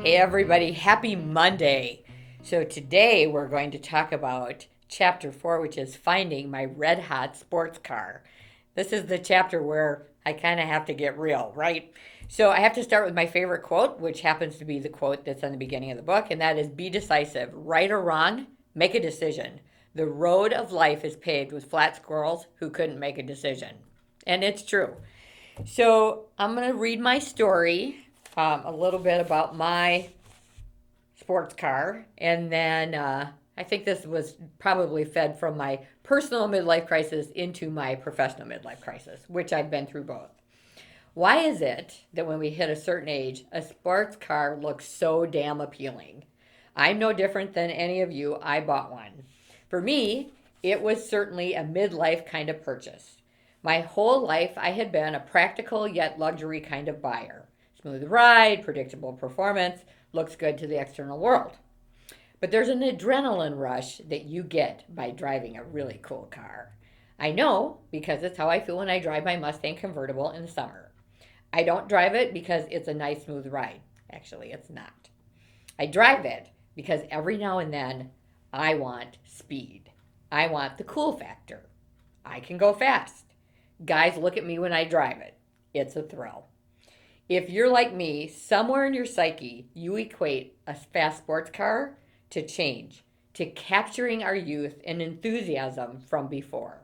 Hey everybody, happy Monday. So today we're going to talk about chapter 4, which is finding my red hot sports car. This is the chapter where I kind of have to get real, right? So I have to start with my favorite quote, which happens to be the quote that's on the beginning of the book, and that is be decisive. Right or wrong, make a decision. The road of life is paved with flat squirrels who couldn't make a decision. And it's true. So I'm going to read my story, a little bit about my sports car, and then I think this was probably fed from my personal midlife crisis into my professional midlife crisis, which I've been through both. Why is it that when we hit a certain age, a sports car looks so damn appealing? I'm no different than any of you. I bought one. For me, it was certainly a midlife kind of purchase. My whole life, I had been a practical yet luxury kind of buyer. Smooth ride, predictable performance, looks good to the external world. But there's an adrenaline rush that you get by driving a really cool car. I know because it's how I feel when I drive my Mustang convertible in the summer. I don't drive it because it's a nice smooth ride. Actually, it's not. I drive it because every now and then I want speed. I want the cool factor. I can go fast. Guys look at me when I drive it. It's a thrill. If you're like me, somewhere in your psyche, you equate a fast sports car to change, to capturing our youth and enthusiasm from before.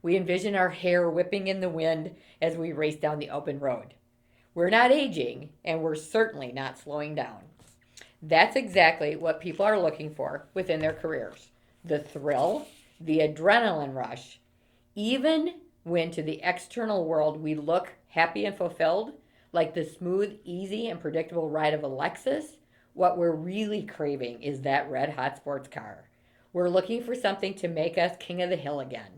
We envision our hair whipping in the wind as we race down the open road. We're not aging, and we're certainly not slowing down. That's exactly what people are looking for within their careers. The thrill, the adrenaline rush. Even when to the external world we look happy and fulfilled, like the smooth, easy, and predictable ride of a Lexus, what we're really craving is that red hot sports car. We're looking for something to make us king of the hill again.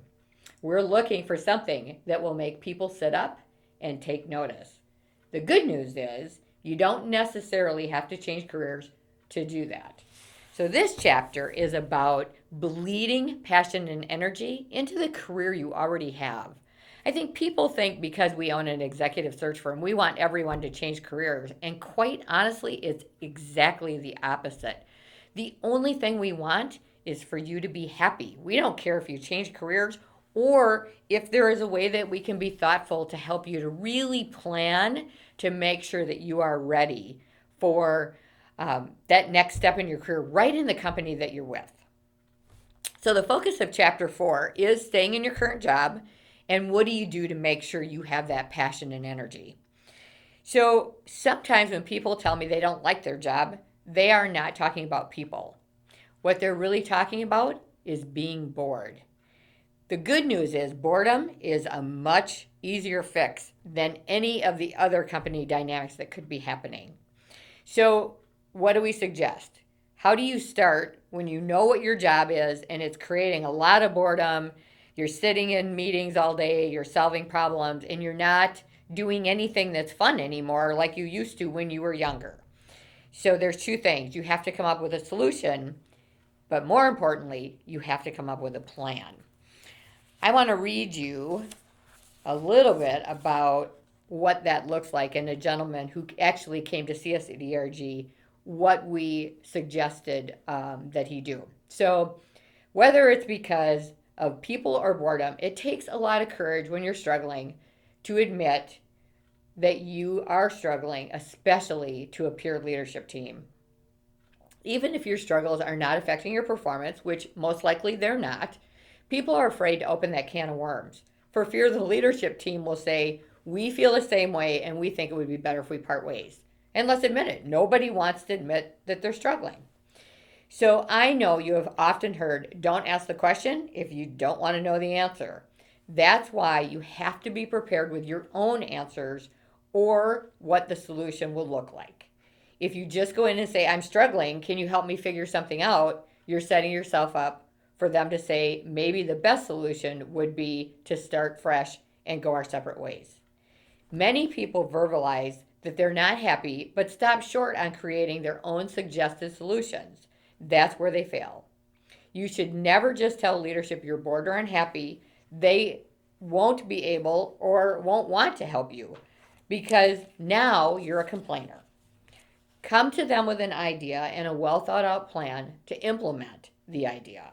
We're looking for something that will make people sit up and take notice. The good news is you don't necessarily have to change careers to do that. So this chapter is about bleeding passion and energy into the career you already have. I think people think because we own an executive search firm, we want everyone to change careers. And quite honestly, it's exactly the opposite. The only thing we want is for you to be happy. We don't care if you change careers or if there is a way that we can be thoughtful to help you to really plan to make sure that you are ready for that next step in your career right in the company that you're with. So the focus of chapter 4 is staying in your current job and what do you do to make sure you have that passion and energy. So sometimes when people tell me they don't like their job, they are not talking about people. What they're really talking about is being bored. The good news is boredom is a much easier fix than any of the other company dynamics that could be happening. So what do we suggest? How do you start when you know what your job is and it's creating a lot of boredom? You're sitting in meetings all day, you're solving problems, and you're not doing anything that's fun anymore like you used to when you were younger. So there's two things. You have to come up with a solution, but more importantly, you have to come up with a plan. I want to read you a little bit about what that looks like and a gentleman who actually came to see us at ERG, what we suggested that he do. So whether it's because of people or boredom, it takes a lot of courage when you're struggling to admit that you are struggling, especially to a peer leadership team. Even if your struggles are not affecting your performance, which most likely they're not, people are afraid to open that can of worms for fear the leadership team will say, we feel the same way and we think it would be better if we part ways. And let's admit it, nobody wants to admit that they're struggling. So I know you have often heard, don't ask the question if you don't want to know the answer. That's why you have to be prepared with your own answers or what the solution will look like. If you just go in and say, I'm struggling, can you help me figure something out? You're setting yourself up for them to say, maybe the best solution would be to start fresh and go our separate ways. Many people verbalize that they're not happy, but stop short on creating their own suggested solutions. That's where they fail. You should never just tell leadership you're bored or unhappy. They won't be able or won't want to help you because now you're a complainer. Come to them with an idea and a well thought out plan to implement the idea.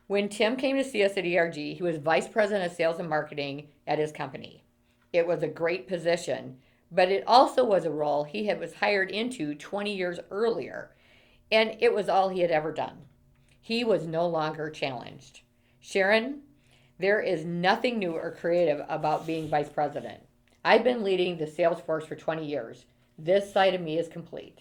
When Tim came to see us at ERG, he was vice president of sales and marketing at his company. It was a great position, but it also was a role was hired into 20 years earlier, and it was all he had ever done. He was no longer challenged. Sharon, there is nothing new or creative about being vice president. I've been leading the sales force for 20 years. This side of me is complete.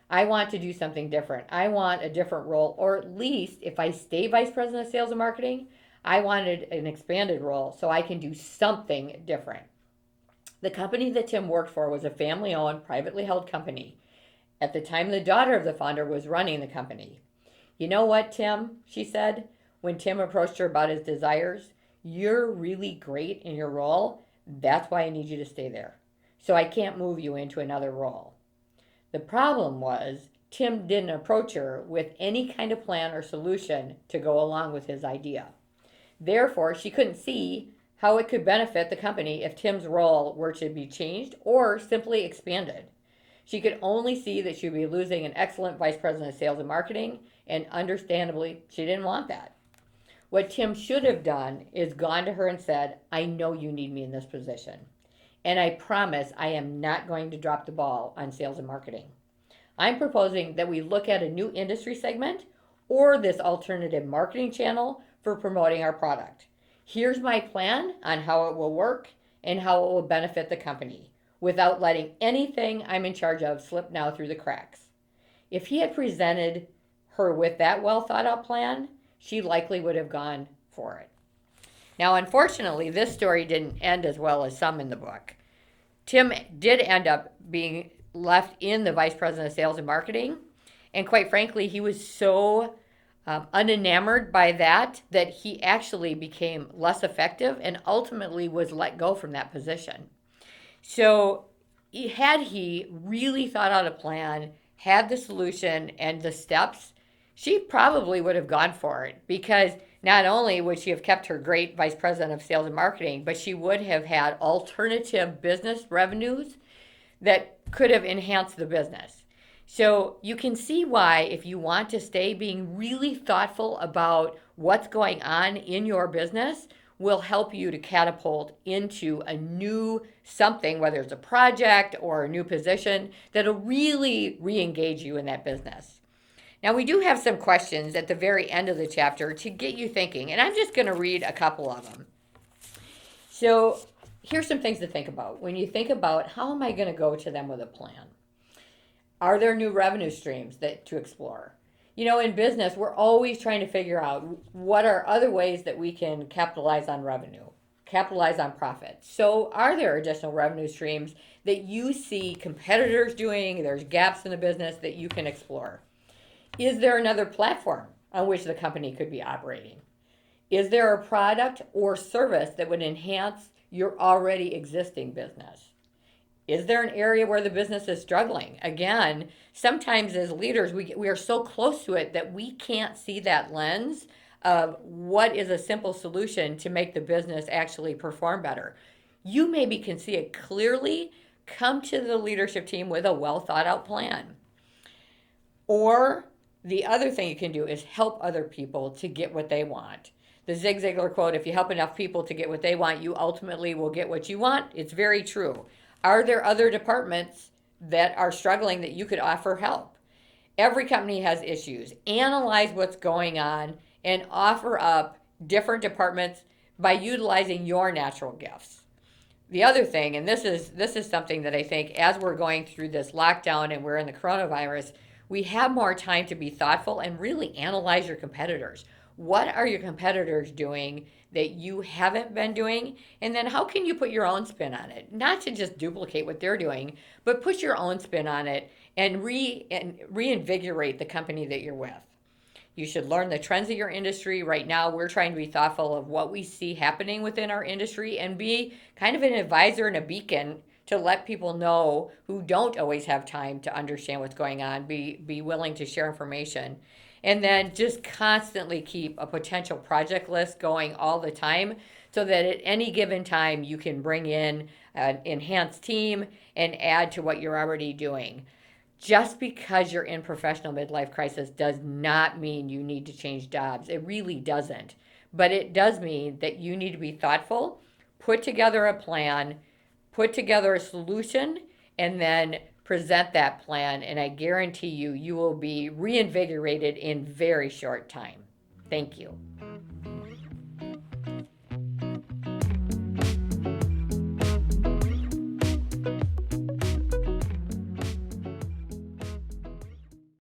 I want to do something different. I want a different role, or at least if I stay vice president of sales and marketing, I wanted an expanded role so I can do something different. The company that Tim worked for was a family-owned, privately held company. At the time, the daughter of the founder was running the company. You know what, Tim, she said, when Tim approached her about his desires, you're really great in your role. That's why I need you to stay there. So I can't move you into another role. The problem was Tim didn't approach her with any kind of plan or solution to go along with his idea. Therefore, she couldn't see how it could benefit the company if Tim's role were to be changed or simply expanded. She could only see that she would be losing an excellent vice president of sales and marketing, and understandably, she didn't want that. What Tim should have done is gone to her and said, I know you need me in this position, and I promise I am not going to drop the ball on sales and marketing. I'm proposing that we look at a new industry segment or this alternative marketing channel for promoting our product. Here's my plan on how it will work and how it will benefit the company without letting anything I'm in charge of slip now through the cracks. If he had presented her with that well thought out plan, she likely would have gone for it. Now, unfortunately, this story didn't end as well as some in the book. Tim did end up being left in the vice president of sales and marketing, and quite frankly, he was so unenamored by that he actually became less effective and ultimately was let go from that position. So had he really thought out a plan, had the solution and the steps, she probably would have gone for it, because not only would she have kept her great vice president of sales and marketing, but she would have had alternative business revenues that could have enhanced the business. So you can see why, if you want to stay being really thoughtful about what's going on in your business, will help you to catapult into a new something, whether it's a project or a new position, that'll really re-engage you in that business. Now, we do have some questions at the very end of the chapter to get you thinking, and I'm just going to read a couple of them. So here's some things to think about. When you think about, how am I going to go to them with a plan? Are there new revenue streams to explore? You know, in business, we're always trying to figure out what are other ways that we can capitalize on revenue, capitalize on profit. So are there additional revenue streams that you see competitors doing? There's gaps in the business that you can explore. Is there another platform on which the company could be operating? Is there a product or service that would enhance your already existing business? Is there an area where the business is struggling? Again, sometimes as leaders, we are so close to it that we can't see that lens of what is a simple solution to make the business actually perform better. You maybe can see it clearly. Come to the leadership team with a well thought out plan. Or the other thing you can do is help other people to get what they want. The Zig Ziglar quote, if you help enough people to get what they want, you ultimately will get what you want. It's very true. Are there other departments that are struggling that you could offer help? Every company has issues. Analyze what's going on and offer up different departments by utilizing your natural gifts. The other thing, and this is something that I think as we're going through this lockdown and we're in the coronavirus, we have more time to be thoughtful and really analyze your competitors. What are your competitors doing that you haven't been doing? And then how can you put your own spin on it? Not to just duplicate what they're doing, but put your own spin on it and reinvigorate the company that you're with. You should learn the trends of your industry. Right now, we're trying to be thoughtful of what we see happening within our industry and be kind of an advisor and a beacon to let people know who don't always have time to understand what's going on, be willing to share information. And then just constantly keep a potential project list going all the time so that at any given time you can bring in an enhanced team and add to what you're already doing. just because you're in professional midlife crisis does not mean you need to change jobs. It really doesn't. But it does mean that you need to be thoughtful, put together a plan, put together a solution, and then present that plan. And I guarantee you, you will be reinvigorated in very short time. Thank you.